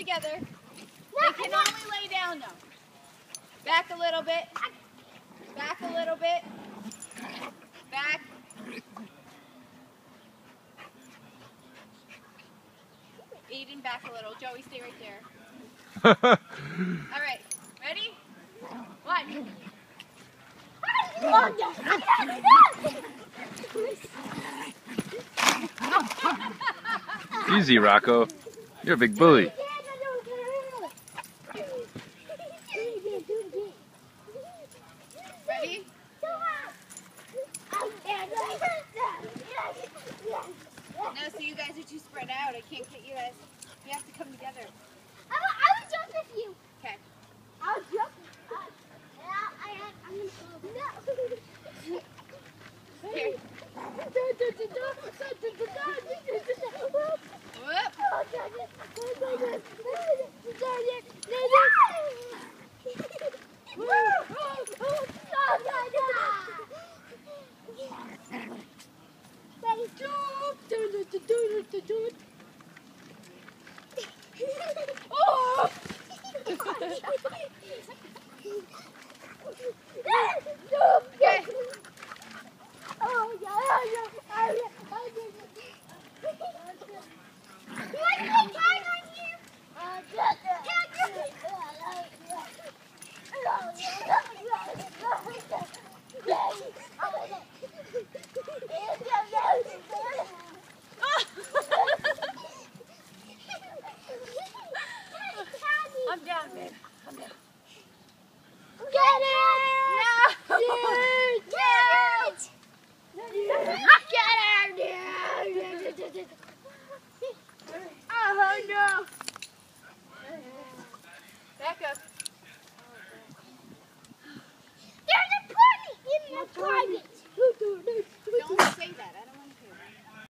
together. They can only lay down though. Back a little bit. Back a little bit. Back. Aiden, back a little. Joey, stay right there. All right. Ready? 1. Easy, Rocco. You're a big bully. Ready? No, so you guys are too spread out. I can't get you guys. You have to come together. I will jump with you. Okay. I'll jump. I'm going to No. Here. Oh, yeah.